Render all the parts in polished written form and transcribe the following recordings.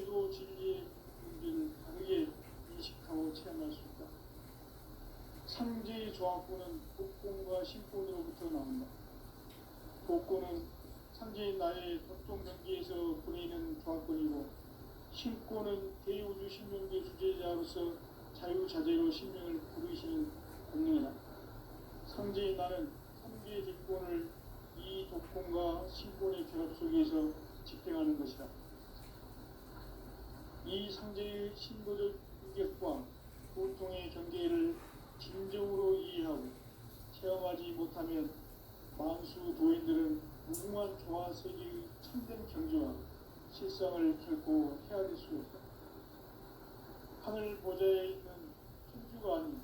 제도 진리의 문제를 다르게 인식하고 체험할 수 있다. 삼계의 조합구는 복권과 신권으로부터 나온다. 복권은 삼계의 나의 법동경계에서 보내는 조합권이고, 신권은 대우주 신명계 주제자로서 자유자재로 신명을 부르시는 권능이다. 삼계의 나는 삼계의 직권을 이 독권과 신권의 결합 속에서 집행하는 것이다. 이 삼계의 신도적 인격과 보통의 경계를 진정으로 이해하고 체험하지 못하면 만수 도인들은 무궁한 조화 세계의 참된 경지와 실상을 결코 헤아릴 수 없다. 하늘 보좌에 있는 천주가 아닌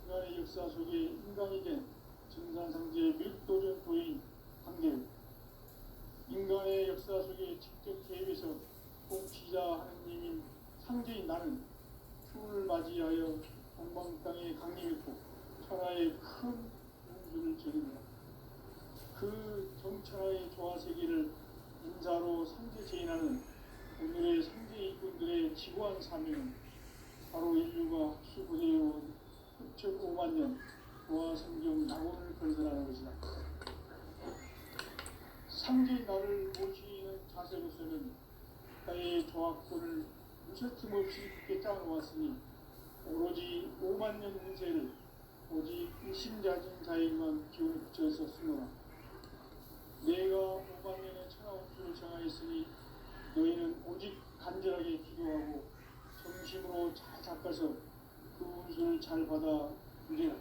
인간의 역사 속에 인간이 된 정산상제의 밀도전 도인 한계를 인간의 역사 속에 직접 개입해서 통치자 하느님인 상제인 나는 추운을 맞이하여 동방 땅에 강림했고 천하의 큰 운수를 전했다. 그 정천하의 조화세계를 인사로 상제 제인하는 오늘의 상제 일꾼들의 지구한 사명은 바로 인류가 학수부대해온 흡적 5만 년 조화성경 낙원을 건설하는 것이다. 상제의 나를 모시는 자세로서는 나의 조합권을 무쇠틈 없이 굳게 짜놓았으니 오로지 5만 년 운세를 오직 일심자진 자에게만 기운을 붙여서 쓰노라. 내가 5만 년의 천하운수를 정하였으니 너희는 오직 간절하게 기도하고 정심으로 잘 닦아서 그 운수를 잘 받아 누리라.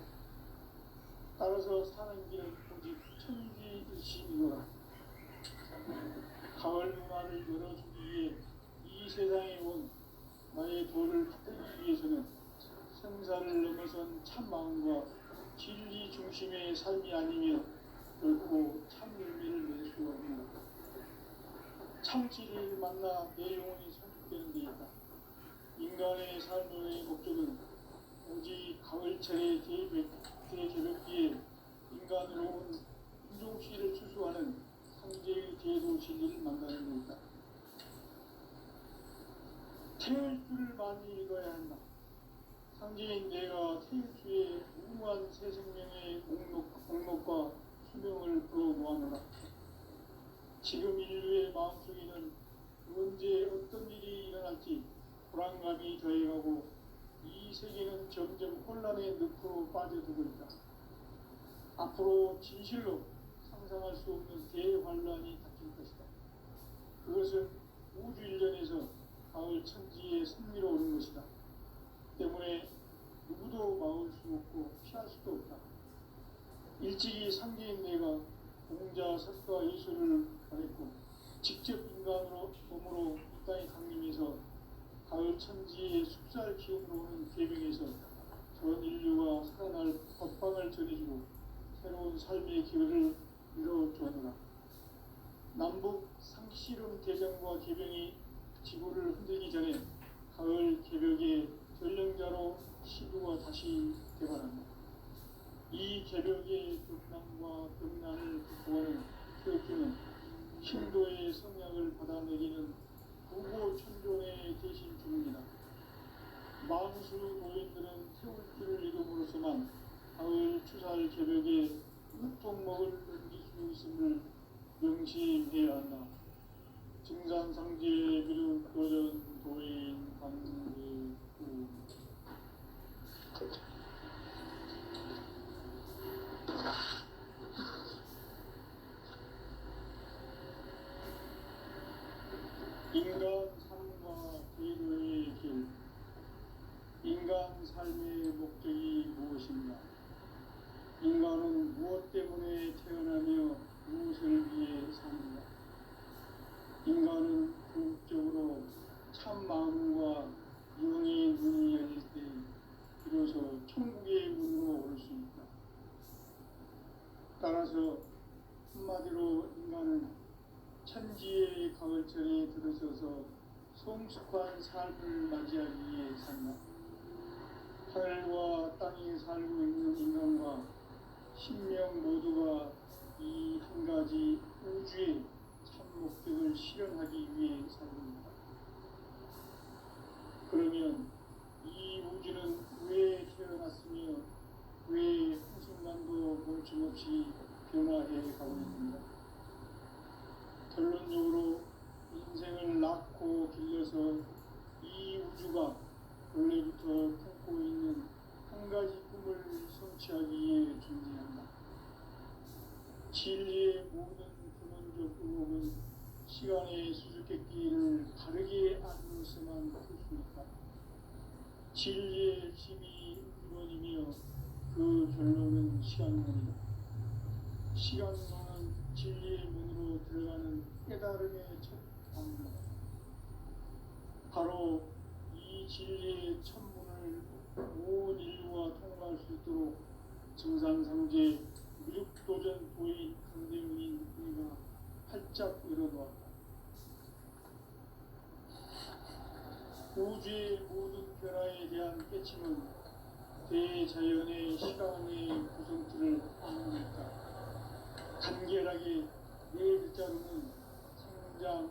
따라서 사는 길은 오직 천지일심이노라. 가을 문화를 열어주기 위해 이 세상에 온 나의 도를 받들기 위해서는 생사를 넘어선 참 마음과 진리 중심의 삶이 아니면 결코 참 열매를 낼 수가 없노라. 참 진리를 만나 내 영혼이 성숙되는 데 있다. 인간의 삶의 목적은 오직 가을철의 대개벽기에 인간으로 온 인종씨를 추수하는 상제의 제도 진리를 만나는 데 있다. 태일주를 많이 읽어야 한다. 상제인 내가 태일주의 무궁한 새 생명의 목록과 수명을 풀어놓아노라. 지금 인류의 마음속에는 언제 어떤 일이 일어날지 불안감이 더해가고 이 세계는 점점 혼란의 늪으로 빠져들고 있다. 앞으로 진실로 상상할 수 없는 대환란이 닥칠 것이다. 그것은 우주 일련에서 가을 천지의 승리로 오는 것이다. 때문에 누구도 막을 수 없고 피할 수도 없다. 일찍이 상계인 내가 공자, 석가, 예수를 말했고 직접 인간으로 몸으로 이 땅에 강림해서 가을 천지의 숲살 기운으로 오는 계명에서 전 인류가 살아날 법방을 전해주고 새로운 삶의 기회를 이뤄주었노라. 남북 상씨름 대전과 개병이 지구를 흔들기 전에 가을 개벽의 전령자로 시부가 다시 개발한다. 이 개벽의 극난과 극난을 극복하는 태극기는 신도의 성약을 받아내리는 부고천존의 대신 주문이다. 만수 노인들은 태울기를 이름으로서만 가을 추살 개벽에 흙종목을 넘길 수 있음을 명심해야 한다. 증산상제 비륵 도전 도인 관계구 인간 삶과 계도의 길. 인간 삶의 목적이 무엇인가? 인간은 무엇 때문에 태어나며 무엇을 위해 사는가? 인간은 궁극적으로 참 마음과 영의 문이 열릴 때 비로소 천국의 문으로 올 수 있다. 따라서 한마디로 인간은 천지의 가을철에 들어서서 성숙한 삶을 맞이하기 위해 산다. 하늘과 땅에 살고 있는 인간과 신명 모두가 이 한 가지 우주의 참 목적을 실현하기 위해 살고 있다. 거침없이 변화해 가고 있습니다. 결론적으로 인생을 낳고 길러서 이 우주가 원래부터 품고 있는 한 가지 꿈을 성취하기 위해 존재한다. 진리의 모든 근원적 의혹은 시간의 수수께끼를 바르게 알고서만 풀 수 있다. 진리의 핵심이 1번이며 그 결론은 시간론이다. 시간론은 진리의 문으로 들어가는 깨달음의 첫 방문. 바로 이 진리의 천문을 온 인류가 통과할 수 있도록 증산상제 미륵도전 도인 강대문인 우리가 활짝 열어놓았다. 우주의 모든 변화에 대한 깨침은 대자연의 시간의 구성틀을 악물니까 간결하게 네 글자로는 성장,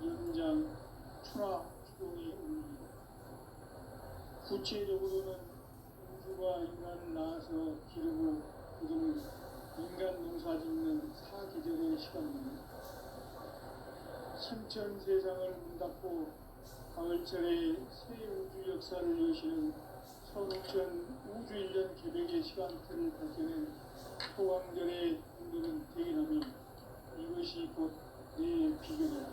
연장, 추나, 추동의 의미입니다. 구체적으로는 우주가 인간을 낳아서 기르고 그들은 인간 농사 짓는 사계절의 시간입니다. 신천 세상을 문 닫고 가을철에 새 우주 역사를 여시는 서울천 우주일년 개백의 시간틀을 밝혀낸 소강절의 분들은 대기하며 이것이 곧 내 비결이다.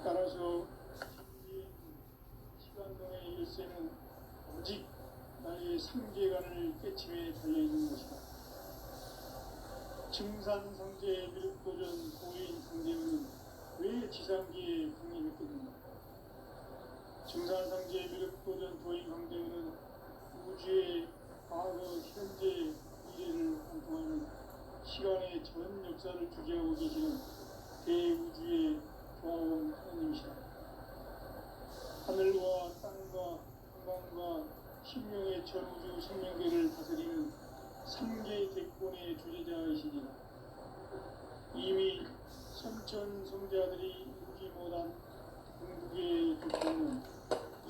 따라서 시간론의 열쇠는 오직 나의 삼계관을 깨침에 달려있는 것이다. 증산상제 미륵도전 고인 강대문은 왜 지상기에 강림했겠는가? 증산상제 미륵도전 도인 강대문은 우주의 과거, 현재, 미래를 관통하는 시간의 전 역사를 주재하고 계시는 대우주의 조화원 하나님이시다. 하늘과 땅과 한강과 신명의 전우주 생명계를 다스리는 3개 대권의 주제자이시니라. 이미 선천 성자들이 이루지 못한 궁극의 조건은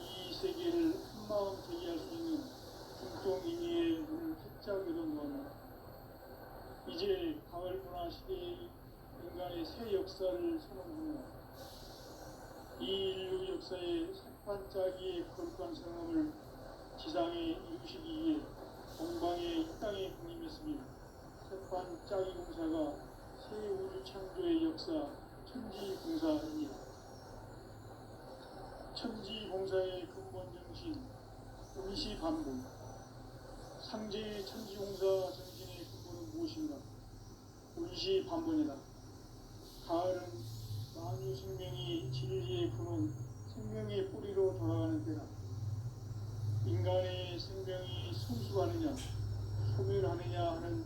이 세계를 한마음 제기할 수 있는 중통인의의 문을 활짝 열어놓았다. 이제 가을 문화 시대의 인간의 새 역사를 선언합니다. 이 인류 역사의 산반짜기의 거룩한 성함을 지상에 이루시기 위해 동방의 이 땅에 군림했으며 산반짜기 공사가 새 우주 창조의 역사 천지봉사입니다. 천지봉사의 근본 정신 임시반복. 상제의 천지봉사 정신의 근본은 무엇인가? 임시반복이다. 가을은 만유 생명이 진리의 근원, 생명의 뿌리로 돌아가는 때다. 인간의 생명이 성숙하느냐, 소멸하느냐 하는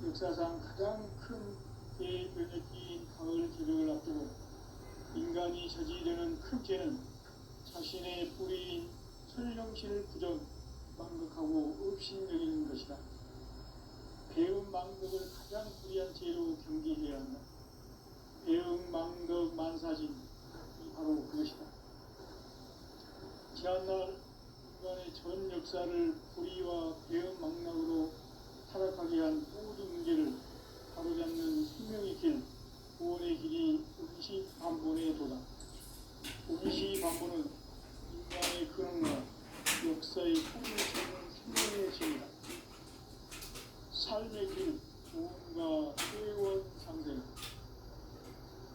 역사상 가장 큰 대변혁기인 가을 개벽을 앞두고 인간이 저지르는 큰 죄는 자신의 뿌리인 설령신을 부정, 망극하고 업신여기는 것이다. 배음 망극을 가장 불의한 죄로 경계해야 한다. 배음 망극 만사진이 바로 그것이다. 지난날 인간의 전 역사를 불의와 배음 망락으로 타락하게 한 모든 문제를 바로잡는 생명의 길, 구원의 길이 임시반본의 도다. 임시반본은 인간의 근원과 역사의 뿌리를 찾는 생명의 길이다. 삶의 길, 구원과 회원 상생.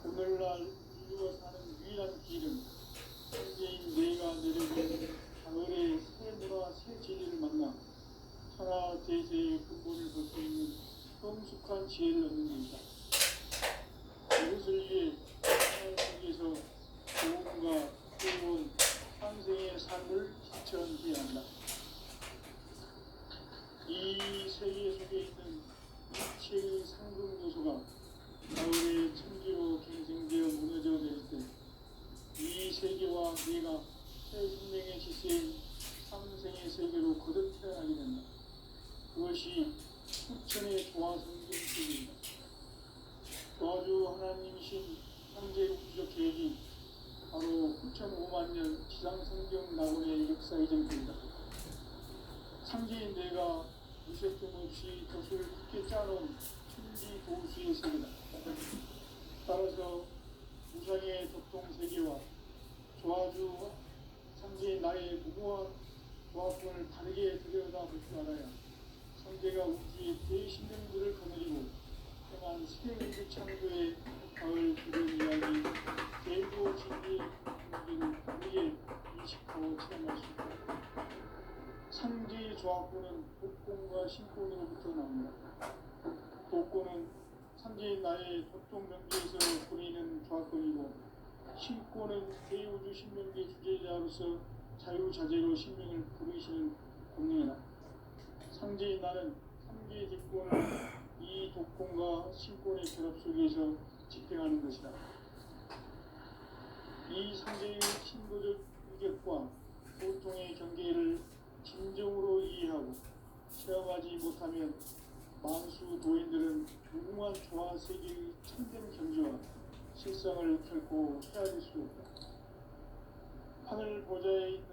오늘날 인류가 사는 유일한 길은 현재인 내가 내려진 가을의 새 문화, 새 진리를 만나 천하 대세의 근본을 볼 수 있는 성숙한 지혜를 얻는 것이다. 이것을 위해 천하 세계에서 구원과 회원, 상생의 삶을 실천해야 한다. 이 세계 속에 있는 이체의 상승 요소가 가을의 천지로 갱생되어 무너져 내릴 때 이 세계와 내가 새 생명의 지세인 상생의 세계로 거듭 태어나게 된다. 그것이 후천의 조화성경 세계입니다. 조화주 하나님이신 현재 우주적 계획이 바로 후천 5만 년 지상성경 낙원의 역사 이전입니다. 상제인 내가 무색점 없이 돛을 굳게 짜놓은 천지 도수의 세계다. 따라서 우상의 덕동세계와 조화주 상제의 나의 무모한 조합을 다르게 들여다볼 줄 알아야 상제가 우주의 대신령들을 거느리고 행한 세계의 창조의 가을 주변 이야기 대도 진리의 분위기를 다르게 인식하고 체험할 수 있다. 상제의 조합구는 복공과 신공으로부터 나옵니다. 복공은 상제의 나의 도통 명제에서 보이는 조합권이고, 신권은 대우주 신명계 주제자로서 자유자재로 신명을 부르시는 공명이다. 상제의 나는 삼계의 뒷권을 이 독권과 신권의 결합 속에서 집행하는 것이다. 이 상제의 신도적 위격과 보통의 경계를 진정으로 이해하고 체험하지 못하면 만수 도인들은 무궁한 조화 세계의 참된 경지와 실상을 결코 헤아릴 수 없다. 하늘 보좌에 있는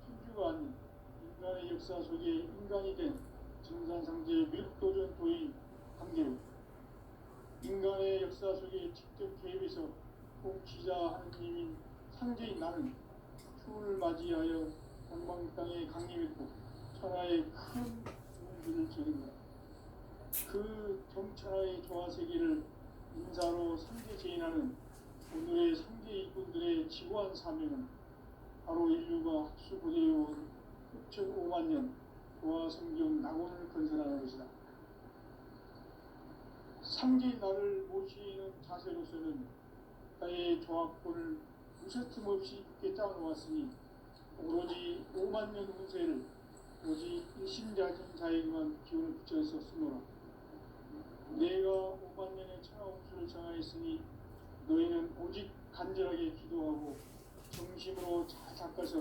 천주가 아닌 인간의 역사 속에 인간이 된 증산상제의 밀도전 도인 강제로 인간의 역사 속에 직접 개입해서 통치자 하느님인 상제인 나는 추운을 맞이하여 동방 땅에 강림했고 천하의 큰 문주를 지는다. 그 정천하의 조화세계를 인사로 상제 제인하는 오늘의 상제 일꾼들의 지고한 사명은 바로 인류가 학수고대해온 6,5만 년 조화성경 낙원을 건설하는 것이다. 상제의 나를 모시는 자세로서는 나의 조합권을 무쇠틈 없이 굳게 짜놓았으니 오로지 5만 년 운세를 오직 일심자진 자에게만 기운을 붙여서 쓰노라. 내가 5만 년의 천하운수를 정하였으니 너희는 오직 간절하게 기도하고 정심으로 잘 닦아서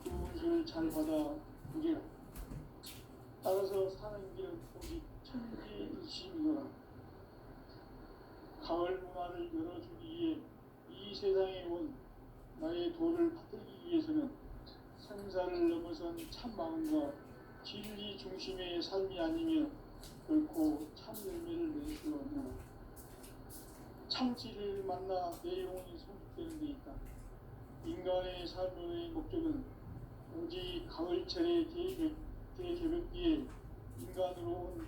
그 운수를 잘 받아 누리라. 따라서 사는 길은 오직 천지일심이노라. 가을 문화를 열어주기 위해 이 세상에 온 나의 도를 받들기 위해서는 생사를 넘어선 참 마음과 진리 중심의 삶이 아니면 결코 참 열매를 낼 수 없노라. 참지를 만나 내 영혼이 성숙되는 데 있다. 인간의 삶의 목적은 오직 가을철의 대개벽기에 인간으로 온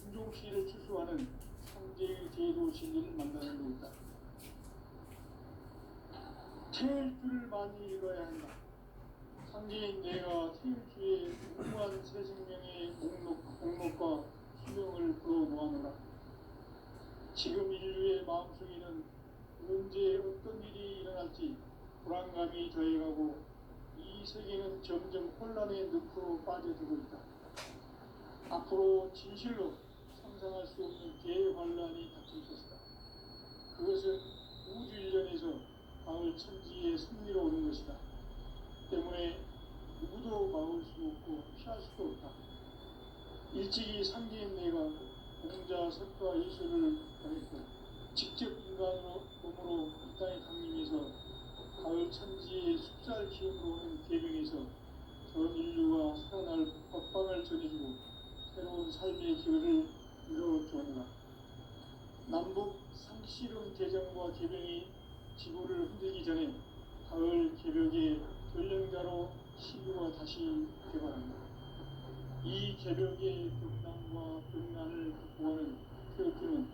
인종시를 추수하는 상제의 제도 진리를 만나는 데 있다. 태일주를 많이 읽어야 한다. 상제인 내가 태일주의 무궁한 새 생명의 목록과 수명을 풀어놓아노라. 지금 인류의 마음속에는 언제 어떤 일이 일어날지 불안감이 더해가고 이 세계는 점점 혼란의 늪으로 빠져들고 있다. 앞으로 진실로 상상할 수 없는 대환란이 닥칠 것이다. 그것은 우주 일련에서 가을 천지의 승리로 오는 것이다. 때문에 누구도 막을 수 없고 피할 수도 없다. 일찍이 상제인 내가 공자, 석가, 예술을 더했고 직접 인간으로 몸으로 이 땅에 강림해서 가을 천지의 숫살 기운으로 오는 계명에서 전 인류가 살아날 법방을 전해주고 새로운 삶의 기회를 이뤄주었노라. 남북 상씨름 대전과 개병이 지구를 흔들기 전에 가을 개벽의 전령자로 시류가 다시 개발한다. 이 개벽의 벽난과 벽난을 극복하는 태극기는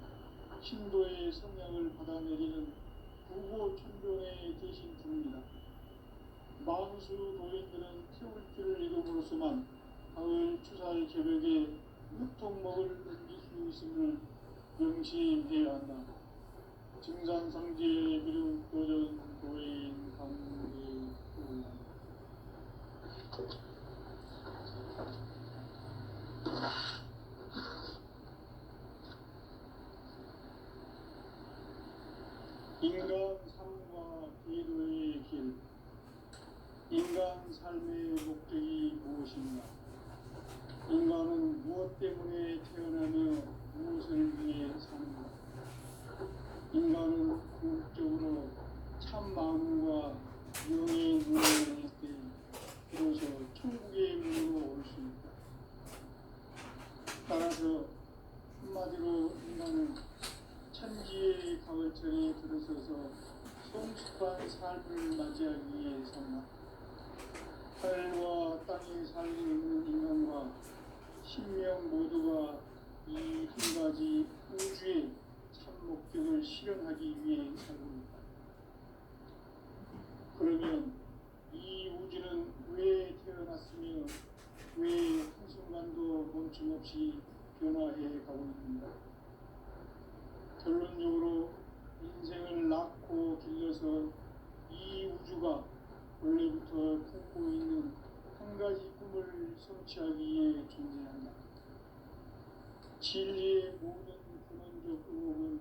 신도의 성향을 받아내리는 구고천존의 대신 부릅니다. 만수 도인들은 태울기를 이름으로서만 가을 추살 개벽에 유통목을 옮길 수 있음을 명심해야 한다. 증산상제의 미륵 도전 도인 강대훈. 인간 삶과 기도의 길. 인간 삶의 목적이 무엇인가? 인간은 무엇 때문에 태어나며 무엇을 위해 사는가? 인간은 궁극적으로 참 마음과 영의 눈을 열 때 비로소 천국의 문으로 올 수 있다. 가을을 맞이하기 위해 산다. 하늘과 땅에 살고 있는 인간과 신명 모두가 이 한 가지 우주의 참 목적을 실현하기 위해 살고 있다. 그러면 이 우주는 왜 태어났으며 왜 한순간도 멈춤없이 변화해 가고 있는가? 결론적으로 인생을 낳고 길러서 이 우주가 원래부터 품고 있는 한 가지 꿈을 성취하기 위해 존재한다. 진리의 모든 근원적 의혹은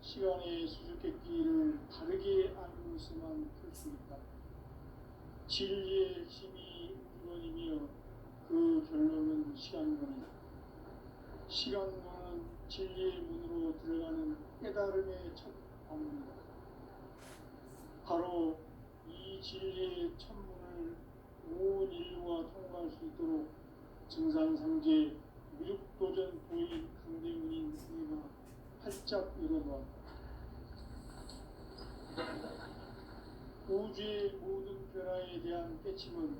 시간의 수수께끼를 바르게 알고 있어만 풀 수 있다. 진리의 핵심이 우주론이며 그 결론은 시간론이다. 시간론은 진리의 문으로 들어가는 깨달음의 첫 방문이다. 바로 이 진리의 첫문을 온 인류가 통과할 수 있도록 증산상제 미륵도전 도인 강대문인 우리가 활짝 열어놓았다. 우주의 모든 변화에 대한 깨침은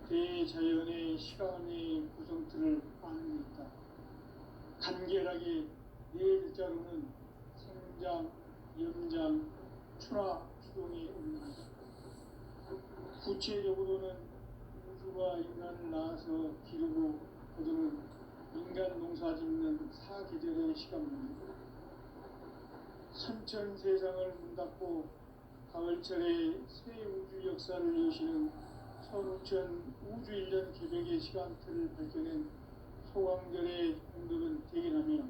대자연의 시간의 구성틀을 아는 데 있다. 간결하게 네 글자로는 생장, 연장, 추락, 추동이 올라간다. 구체적으로는 우주가 인간을 낳아서 기르고 거두는 인간 농사 짓는 사계절의 시간문이다. 선천 세상을 문닫고 가을철에 새 우주 역사를 여시는 서우천 우주 1년 개벽의 시간틀을 밝혀낸 소강절의 공덕은 대견하며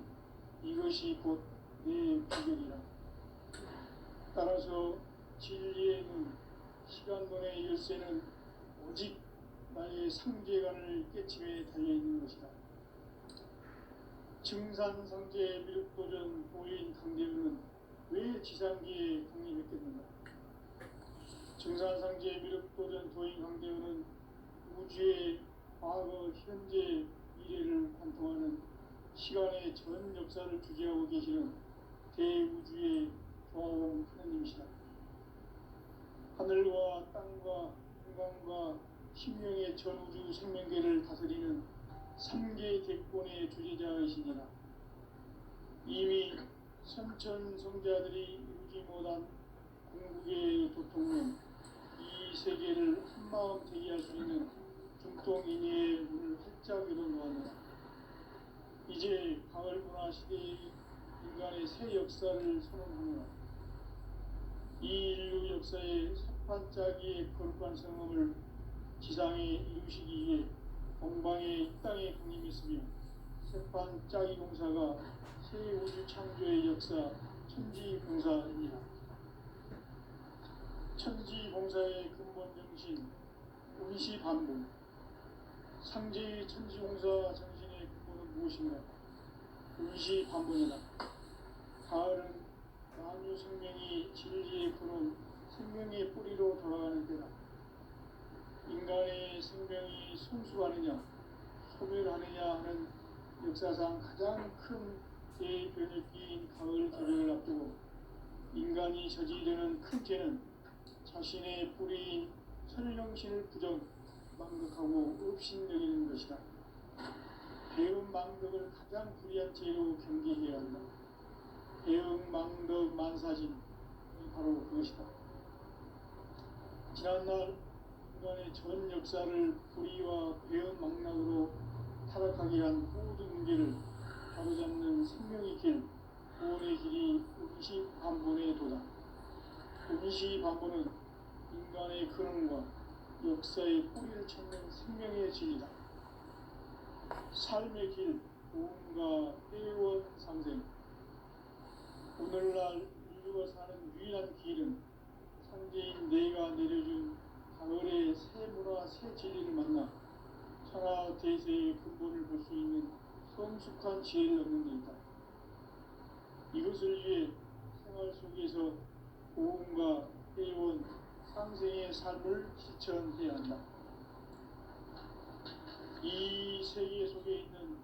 이것이 곧 내 비결이라. 따라서 진리의 눈, 시간론의 열쇠는 오직 나의 상제관을 깨침에 달려있는 것이다. 증산상제 미륵도전 도인 강대문은 왜 지상기에 강림했겠는가? 증산상제 미륵도전 도인 강대문은 우주의 과거, 현재, 미래를 관통하는 시간의 전 역사를 주재하고 계시는 대우주의 조화원 하느님이시다. 하늘과 땅과 인간과 신명의 전우주 생명계를 다스리는 3개 대권의 주재자이시니라. 이미 선천성자들이 이루지 못한 궁극의 도통론, 이 세계를 한마음 대기할 수 있는 중통인의의 문을 활짝 열어놓았노라. 이제 가을 문화 시대의 인간의 새 역사를 선언하노라. 이 인류 역사의 삿판짜기의 거룩한 성험을 지상에 이루시기 위해 동방의 이 땅에 강림했으며 삿판짜기 공사가 새 우주 창조의 역사 천지봉사입니다. 천지봉사의 근본 정신 운시반복. 상제의 천지봉사 정신의 근본은 무엇인가? 운시반복이다. 가을은 만유 생명이 진리의 근원, 생명의 뿌리로 돌아가는 때다. 인간의 생명이 성숙하느냐, 소멸하느냐 하는 역사상 가장 큰 대변혁기인 가을 개벽을 앞두고 인간이 저지르는 큰 죄는 자신의 뿌리인 천령신을 부정, 망극하고 업신여기는 것이다. 배움 망덕을 가장 불의한 죄로 경계해야 한다. 배움 망덕 만사진이 바로 그것이다. 지난날 인간의 전 역사를 불의와 배움 망락으로 타락하게 한 모든 문제를 바로잡는 생명의 길, 구원의 길이 운시반본에 도다. 운시반본은 인간의 근원과 역사의 뿌리를 찾는 생명의 진리다. 삶의 길, 구원과 회원 상생. 오늘날 인류가 사는 유일한 길은 상제인 내가 내려준 가을의 새 문화, 새 진리를 만나 천하 대세의 근본을 볼 수 있는 성숙한 지혜를 얻는 데 있다. 이것을 위해 생활 속에서 고음과 회원, 상생의 삶을 실천해야 한다. 이 세계 속에 있는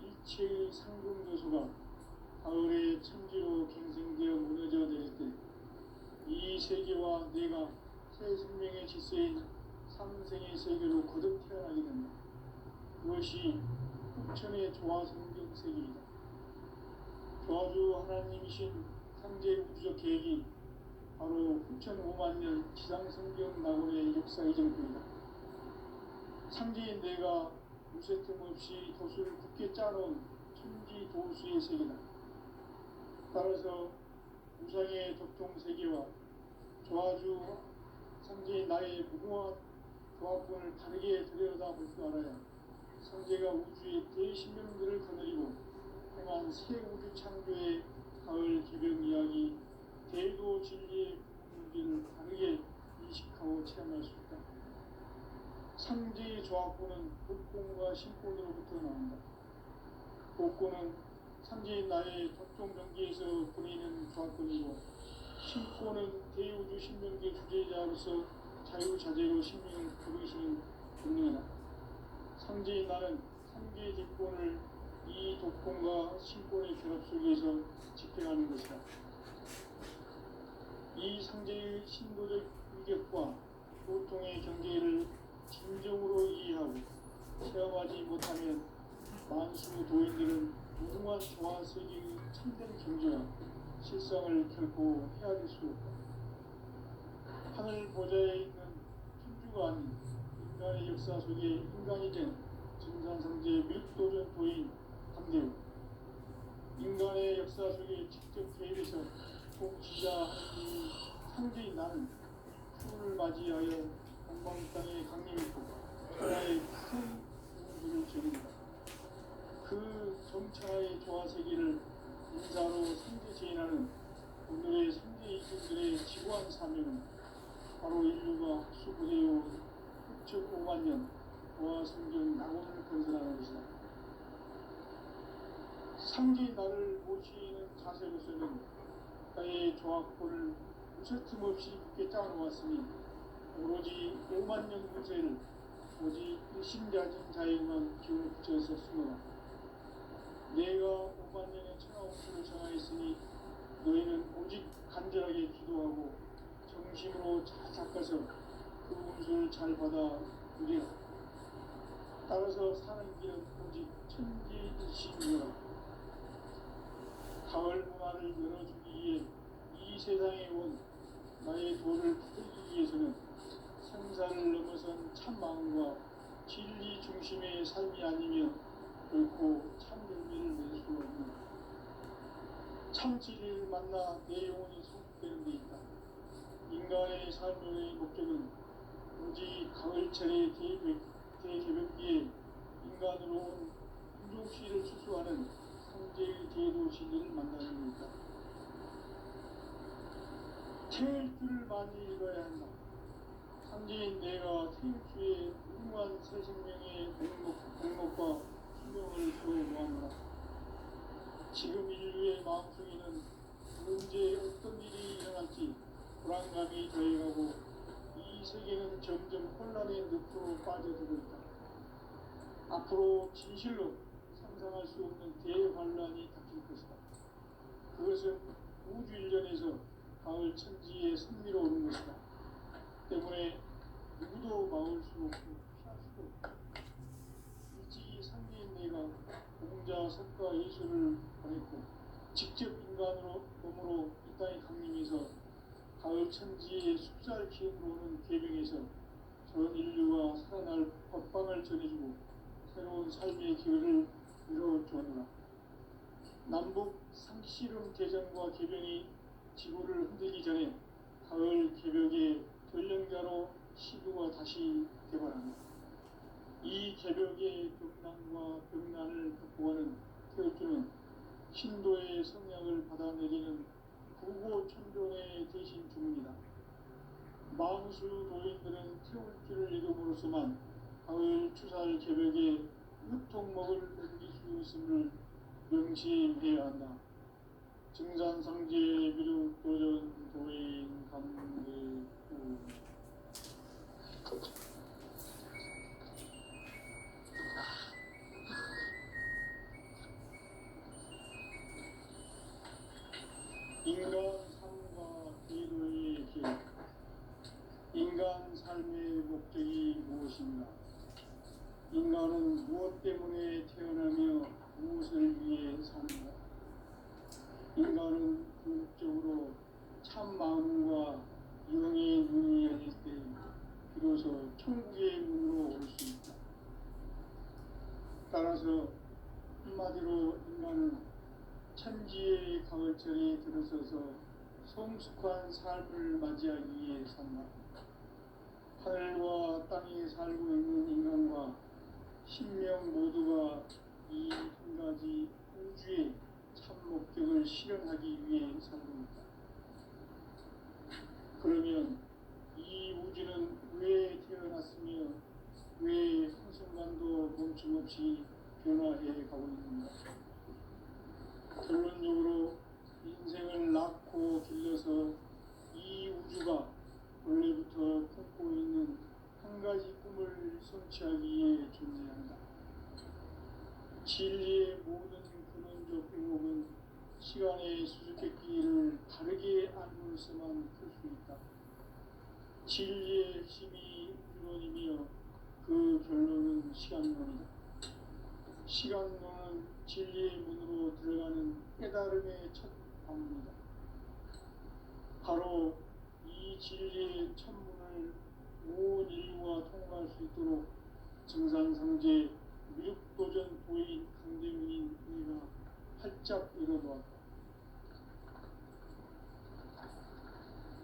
일체의 상금교수가 가을의 천지로 갱생되어 무너져 내릴 때 이 세계와 내가 새 생명의 질서인 삼생의 세계로 거듭 태어나게 된다. 그것이 흑천의 조화 성경 세계이다. 조화주 하나님이신 상제 우주적 계획이 바로 9,500,000년 지상성경 낙원의 역사의 정표이다. 상제인 내가 무쇠틈 없이 돛을 굳게 짜놓은 천지 도수의 세계다. 따라서 우상의 덕통 세계와 조화주 상제인 나의 무궁한 조합권을 다르게 들여다볼 줄 알아야 상제가 우주의 대신명들을 거느리고 행한 새 우주 창조의 가을 개벽 이야기 대도 진리의 무기를 다르게 인식하고 체험할 수 있다. 상제의 조합권은 복권과 신권으로부터 나온다. 복권은 상제인 나의 덕종 경계에서 보내는 조합권이고 신권은 대우주 신명계 주제자로서 자유자재로 신명을 부르시는 본능이다. 상제인 나는 상제의 뒷권을 이 독권과 신권의 결합 속에서 집행하는 것이다. 이 상제의 신도적 위격과 보통의 경계를 진정으로 이해하고 체험하지 못하면 만수 도인들은 무궁한 조화 세계의 참된 경지와 실상을 결코 헤아릴 수 없다. 하늘 보좌에 있는 천주가 아닌 인간의 역사 속에 인간이 된 증산상제의 밀도전 도인 강대우, 인간의 역사 속에 직접 개입해서 통치자 하나님이 상제인 나는 추운을 맞이하여 동방 땅에 강림했고 천하의 큰 우주를 적인다. 그 정천하의 조화 세계를 인사로 상제 제인하는 오늘의 상제 이종들의 지구한 사명은 바로 인류가 학수부대요 6,500,000년 조화 성경 낙원을 건설하는 것이다. 상제인 나를 모시는 자세로서는 나의 조합권을 무쇠틈 없이 굳게 짜놓았으니 오로지 50,000년 문제를 오직 일심자진 자에게만 기운을 붙여서 쓰노라. 내가 50,000년의 천하운수를 정하였으니 너희는 오직 간절하게 기도하고 정심으로 잘 닦아서 그 운수를 잘 받아 누리라. 따라서 사는 길은 오직 천지일심이라. 가을 문화를 열어주기 위해 이 세상에 온 나의 도를 붙들기 위해서는 생사를 넘어선 참 마음과 진리 중심의 삶이 아니면 결코 참 열매를 맺을 수 없는 참 진리를 만나 내 영혼이 소속되는 데 있다. 인간의 삶의 목적은 오직 가을철의 대개벽기에 인간으로 온 인종씨를 수수하는 상제의 대도 진리를 만나는 것이다. 태일주를 많이 읽어야 한다. 상제인 내가 태일주의 무궁한 새 생명의 공목과 수명을 주어 모았노라. 지금 인류의 마음속에는 언제 어떤 일이 일어날지 불안감이 더해가고 이 세계는 점점 혼란의 늪으로 빠져들고 있다. 앞으로 진실로 상상할 수 없는 대환란이 닥칠 것이다. 그것은 우주 일련에서 가을 천지에 승리로오는 것이다. 때문에 누구도 막을 수 없고 피할 수도 없다. 일찍이 상제인 내가 공자, 석가, 예수를 보냈고 직접 인간으로 몸으로 이 땅에 강림해서 가을 천지의 숲살 기운으로 오는 계명에서 전 인류가 살아날 법방을 전해주고 새로운 삶의 기회를 이뤄주었노라. 남북 상씨름 대전과 개병이 지구를 흔들기 전에 가을 개벽의 전령자로 시구가 다시 개발한다. 이 개벽의 벽난과 벽난을 극복하는 태울주는 신도의 성약을 받아내리는 구고천존의 대신 주문이다. 만수 도인들은 태울주를 읽음으로써만 가을 추살 개벽의 흡통목을 넘길 수 있음을 명심해야 한다. 증산상제 비루 도전 도인 강대우 인간 삶과 기도의 길. 인간 삶의 목적이 무엇인가? 인간은 무엇 때문에 태어나며 무엇을 위해 사는가? 인간은 궁극적으로 참 마음과 영의 눈이 열릴 때 비로소 천국의 문으로 올 수 있다. 따라서 한마디로 인간은 천지의 가을철에 들어서서 성숙한 삶을 맞이하기 위해 산다. 하늘과 땅에 살고 있는 인간과 신명 모두가 이 한 가지 우주의 참 목적을 실현하기 위해 살고 있다. 그러면 이 우주는 왜 태어났으며 왜 한순간도 멈춤없이 변화해 가고 있는가? 결론적으로 인생을 낳고 길러서 이 우주가 원래부터 품고 있는 한 가지 꿈을 성취하기 위해 존재한다. 진리의 모든 근원적 의목은 시간의 수수께끼를 다르게 알고서만 풀 수 있다. 진리의 핵심이 유론이며 그 결론은 시간론이다. 시간론은 진리의 문으로 들어가는 깨달음의 첫 방문이다. 바로 이 진리의 첫문을 온 인류가 통과할 수 있도록 증산상제 미륵도전 도인 강대문인 우리가 활짝 열어놓았다.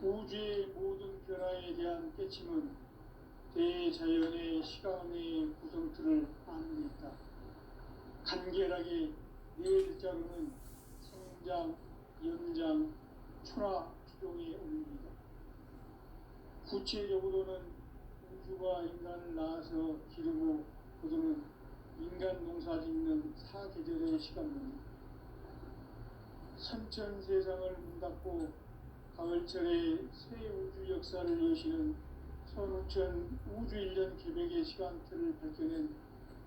우주의 모든 변화에 대한 깨침은 대자연의 시간의 구성틀을 아는 데 있다. 간결하게 네 글자로는 성장, 연장, 출하, 추종의 의미입니다. 구체적으로는 우주가 인간을 낳아서 기르고 거두는 인간 농사 짓는 사계절의 시간입니다. 선천세상을 문닫고 가을철에 새 우주 역사를 여시는 선우천 우주일년 개백의 시간틀을 밝혀낸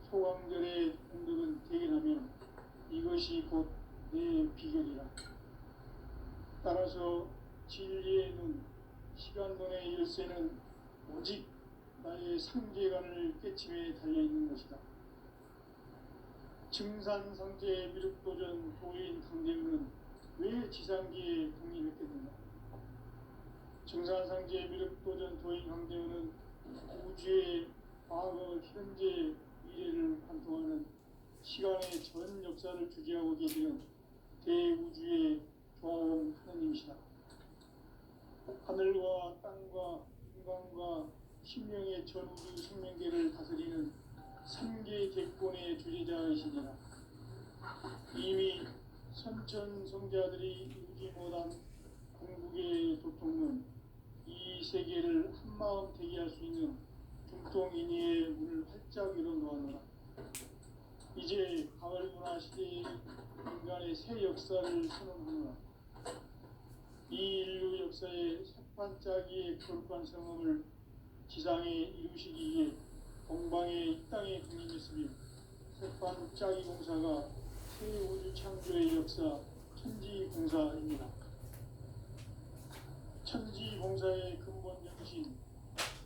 소강절의 공덕은 대견하며 이것이 곧 내 비결이라. 따라서 진리의 눈, 시간론의 열쇠는 오직 나의 상계관을 깨침에 달려있는 것이다. 증산상제 미륵도전 도인 강대문은 왜 지상기에 독립했겠는가? 증산상제 미륵도전 도인 강대문은 우주의 과거, 현재, 미래를 관통하는 시간의 전 역사를 주재하고 계시는 대우주의 조화원 하느님이시다. 하늘과 땅과 인간과 신명의 전우주 생명계를 다스리는 삼계 객본의 주제자이시니라. 이미 선천성자들이 이루지 못한 궁극의 도통은 이 세계를 한마음 대기할 수 있는 중통인의의 문을 활짝 열어놓았노라. 이제 가을 문화 시대의 인간의 새 역사를 선언하노라. 이 인류 역사의 새반짝이의 거룩한 성험을 지상에 이루시기 위해 동방의 이 땅에 군림했으며 새반짝이 공사가 새 우주 창조의 역사 천지공사입니다. 천지공사의 근본 정신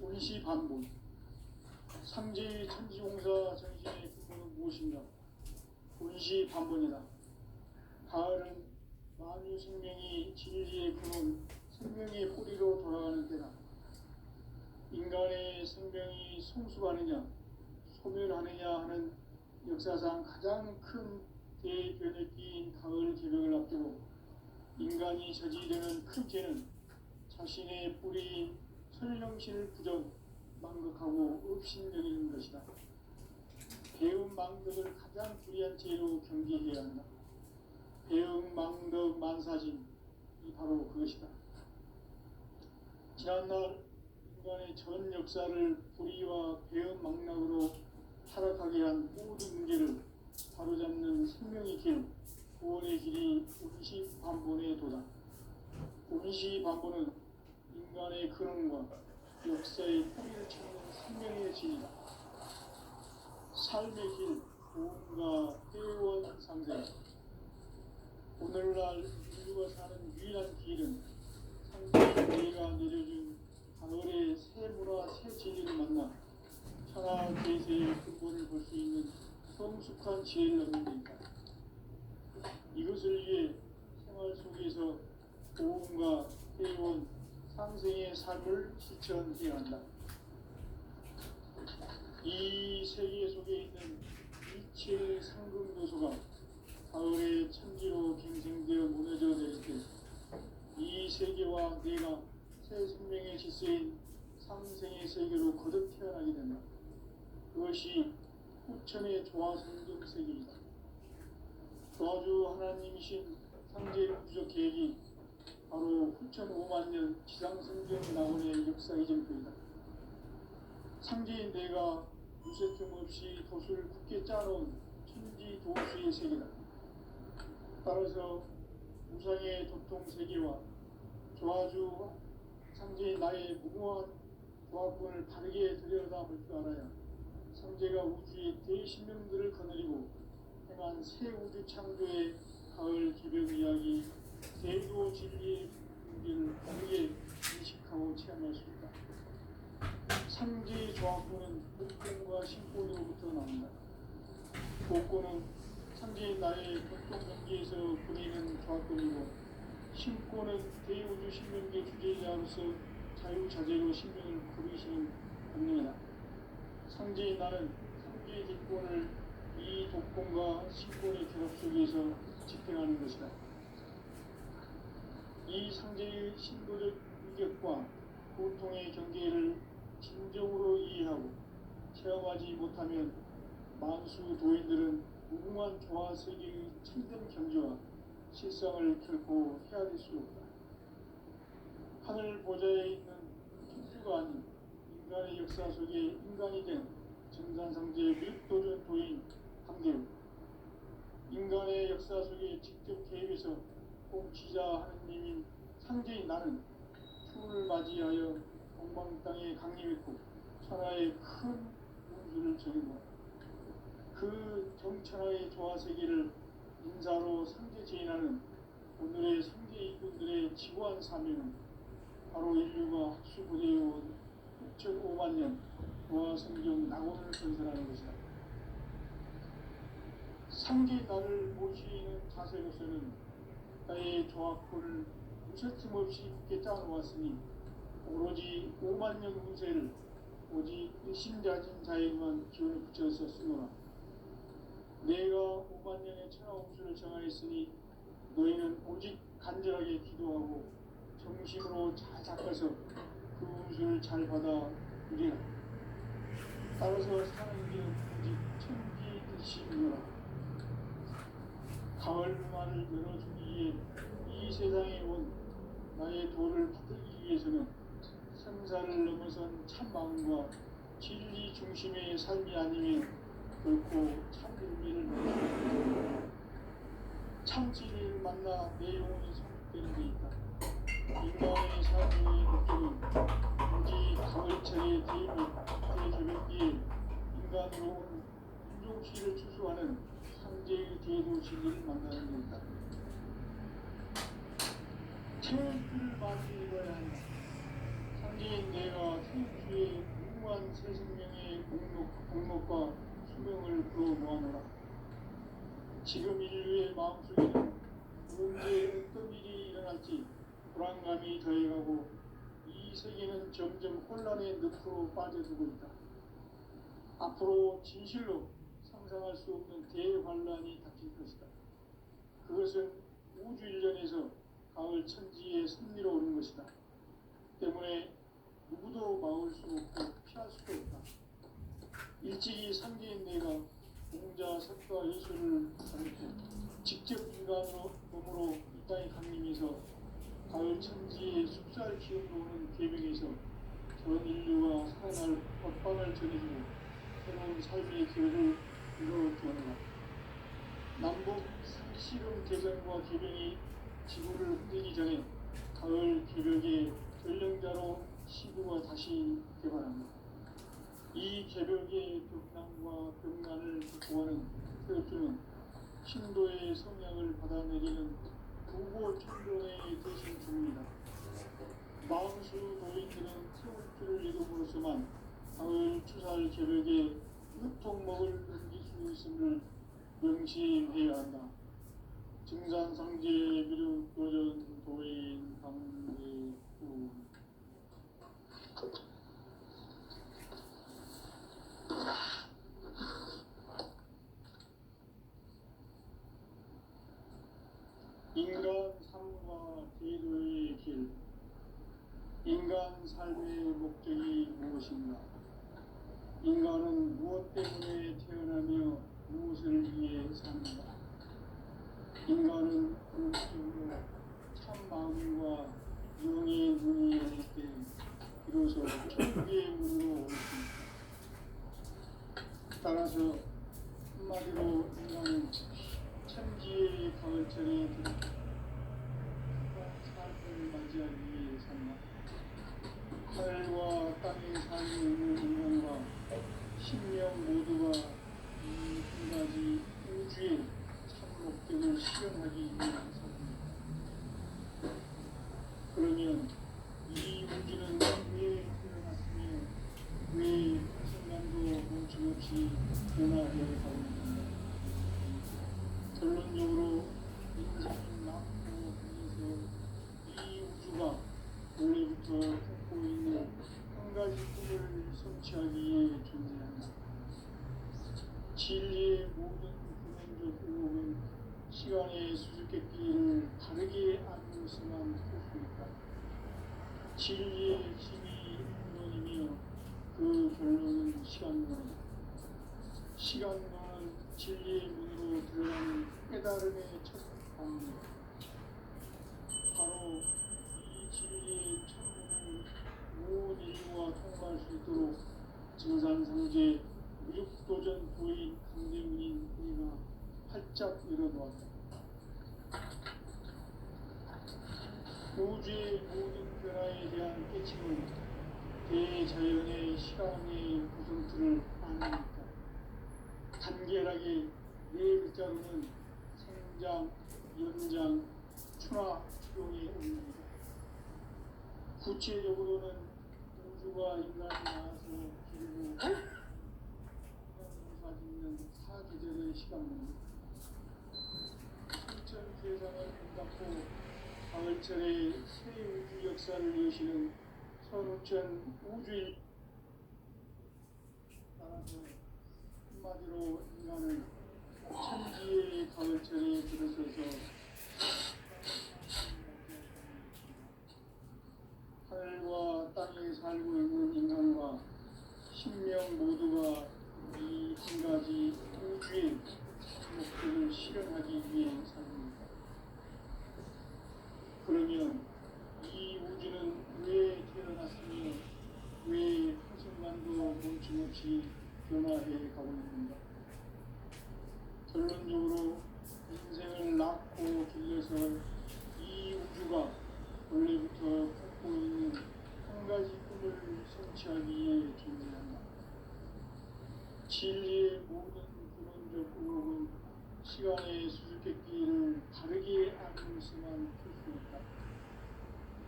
운시반본. 상제의 천지공사 정신의 근본은 무엇인가? 운시반본이다. 가을은 만유 생명이 진리의 근원, 생명의 뿌리로 돌아가는 때다. 인간의 생명이 성숙하느냐, 소멸하느냐 하는 역사상 가장 큰 대변혁기인 가을 개벽을 앞두고 인간이 저지르는 큰 죄는 자신의 뿌리인 설령신을 부정, 망극하고 업신여기는 것이다. 배움 망덕을 가장 불의한 죄로 경계해야 한다. 배움 망덕 만사진, 이 바로 그것이다. 지난날 인간의 전 역사를 불의와 배움 망락으로 타락하게 한 모든 문제를 바로잡는 생명의 길, 구원의 길이 운시반본의 도다. 운시반본은 인간의 근원과 역사의 뿌리를 찾는 생명의 진이다. 삶의 길, 구원과 회원 상생. 오늘날 인류가 사는 유일한 길은 상대의 내가 내려준 가을의 새 문화, 새 진리를 만나 천하 대세의 근본을 볼 수 있는 성숙한 지혜를 얻는 데이다. 이것을 위해 생활 속에서 고음과 해온 상생의 삶을 실천해야 한다. 이 세계 속에 있는 일체의 상금 요소가 가을의 천지로 갱생되어 무너져 내릴 때 이 세계와 내가 새 생명의 질서인 상생의 세계로 거듭 태어나게 된다. 그것이 후천의 조화성경 세계이다. 조화주 하나님이신 상제 우주적 계획이 바로 후천 5만 년 지상성경 낙원의 역사의 전표이다. 상제인 내가 무쇠틈 없이 돛을 굳게 짜놓은 천지 도수의 세계다. 따라서 우상의 도통 세계와 조화주 상제인 나의 무궁한 조화권을 바르게 들여다볼 줄 알아야 상제가 우주의 대신명들을 거느리고 행한 새 우주 창조의 가을 기별 이야기 대도 진리의 분기를 바르게 인식하고 체험할 수 있다. 상제의 조화권은 복권과 신권으로부터 나온다. 복권은 상제인 나의 보통 경계에서 보내는 조화권이고 신권은 대우주 신명계 주제자로서 자유자재로 신명을 부르시는 권능이다. 상제인 나는 상제의 뒷권을 이 독권과 신권의 결합 속에서 집행하는 것이다. 이 상제의 신도적 위격과 고통의 경계를 진정으로 이해하고 체험하지 못하면 만수 도인들은 무궁한 조화 세계의 참된 경지와 실상을 결코 헤아릴 수 없다. 하늘 보좌에 있는 천주가 아닌 인간의 역사 속에 인간이 된 정산상제 밀도전 도인 강대우, 인간의 역사 속에 직접 개입해서 공치자 하느님인 상제인 나는 추을 맞이하여 동방 땅에 강림했고 천하의 큰 운수를 전했고 그 정천하의 조화세계를 인사로 상제 제인하는 오늘의 상제 이분들의 지구한 사명은 바로 인류가 학수부대해온 6,5만 년 조화성경 낙원을 건설하는 것이다. 상제 나를 모시는 자세로서는 나의 조화권을 무쇠틈 없이 굳게 짜놓았으니 오로지 5만 년 운세를 오직 일심자진 자에게만 기운을 붙여서 쓰노라. 내가 5만 년의 천하 운수를 정하였으니 너희는 오직 간절하게 기도하고 정심으로 잘 닦아서 그 운수를 잘 받아 누리라. 따라서 사는 길은 오직 천지 뜻이니라. 가을 문화를 열어주기 위해 이 세상에 온 나의 도를 받들기 위해서는 생사를 넘어선 참 마음과 진리 중심의 삶이 아니면 결코 참 의미를 모를 수 없다. 참 진리를 만나 내 영혼이 성숙되는 데 있다. 인간의 삶의 목적은 오직 가을철의 대개벽기에 인간으로 온 인종시를 추수하는 상제의 대도 진리를 만나는 데 있다. 태극기를 많이 읽어야 한다. 상제인 내가 태극기의 무궁한 새 생명의 공목과 수명을 불어 모아노라. 지금 인류의 마음속에는 언제 어떤 일이 일어날지 불안감이 더해가고 이 세계는 점점 혼란의 늪으로 빠져들고 있다. 앞으로 진실로 상상할 수 없는 대환란이 닥칠 것이다. 그것은 우주 일련에서 가을 천지에 승리로 오는 것이다. 때문에 누구도 막을 수 없고 피할 수도 없다. 일찍이 상제인 내가 공자, 석가, 예술을 가르쳐 직접 인간으로 몸으로 이 땅에 강림해서 가을 천지의 숲살 기운으로 오는 계명에서 전 인류가 살아날 법방을 전해주고 새로운 삶의 기회를 이루어주어라. 남북 상시름 대전과 계명이 지구를 흔들기 전에 가을 개벽의 전령자로 시구가 다시 개발합니다. 이 개벽의 벽난과 벽난을 극복하는 태엽주는 신도의 성향을 받아내리는 부고 천존의 대신 주입니다. 망수 도인들은 태울 줄을 이름으로서만 가을 추살 겨벽에 유통목을 넘길 수 있음을 명시해야 한다. 증산상제 미륵 도전 도인 강대구 인간 삶과 제도의 길. 인간 삶의 목적이 무엇인가? 인간은 무엇 때문에 태어나며 무엇을 위해 사는가? 인간은 궁극적으로 참 마음과 영의 문이 열릴 때 비로소 천국의 문으로 오십니다. 따라서 한마디로 인간은 천지의 가을철에 들어 삶을 맞이하기 위해 산다. 하늘과 땅에 살고 있는 인간과 신명 모두가 이 한 가지 우주의 참 목적을 실현하기 위해 삽니다. 그러면 이 우주는 왜 태어났으며 왜 한순간도 멈춤없이 변화되어 가고 있는가? 결론적으로 인생이 낳고 그래서 이 우주가 원래부터 품고 있는 한 가지 꿈을 성취하기 위해 존재한다. 진리의 모든 근원적 의혹은 시간의 수수께끼를 바르게 알고서만 풀 수 있다. 진리의 핵심이 근원이며 그 결론은 시간론이다. 시간론은 진리의 문으로 들어가는 깨달음의 첫 방문이다. 바로 이 진리의 천문을 온 인류가 통과할 수 있도록 증산상제 무육도전 도인 강대문인 우리가 활짝 열어놓았다. 우주의 모든 변화에 대한 깨침은 대자연의 시간의 구성틀을 아니니까 간결하게 네 글자로는 생장, 연장, 추나, 추동의 의미입니다. 구체적으로는 우주가 인간이 나와서 기르고 농사 짓는 사계절의 시간입니다. 천천 세상을 닫고 가을철의 새 우주 역사를 여시는 선우천 우주일 따라서 한마디로 인간은 천지의 가을철에 들어서서 하늘과 땅에 살고 있는 인간과 신명 모두가 이 한 가지 우주의 목적을 실현하기 위해 삽니다. 그러면 이 우주는 왜 태어났으며 왜 한순간도 멈춤없이 변화해 가고 있는가? 결론적으로 인생을 낳고 길러서 이 우주가 원래부터 품고 있는 한 가지 꿈을 성취하기 위해 존재한다. 진리의 모든 근원적 의혹은 시간의 수수께끼를 바르게 알고서만 풀 수 있다.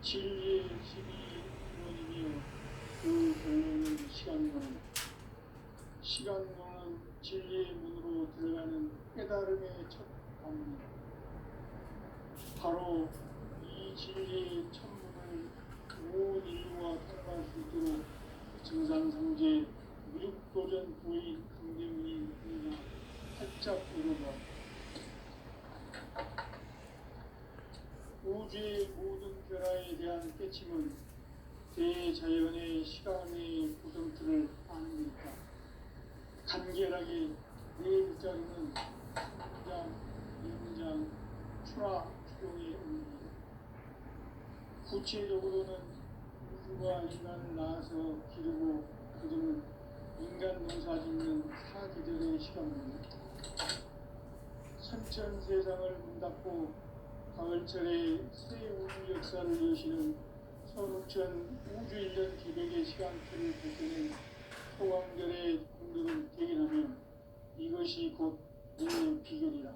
진리의 핵심이 근원이며 그 결론은 시간론이다. 시간론은 진리의 문으로 들어가는 깨달음의 첫 방문이다. 바로 이 진리의 천문을 온 인류가 통과할 수 있도록 증산상제 무육도전 도인 강대문인 우리가 활짝 열어놓았다. 우주의 모든 변화에 대한 깨침은 대자연의 시간의 구성틀을 아닙니까? 간결하게 네 글자로는 생장, 연장, 추나, 추동의 의미입니다. 구체적으로는 우주가 인간을 낳아서 기르고 그들은 인간 농사 짓는 사계절의 시간입니다. 선천 세상을 문 닫고 가을철에 새 우주 역사를 여시는 선우천 우주 1년 기백의 시간표를 벗겨낸 소강절의 공덕을 대인하면 이것이 곧 내 비결이라.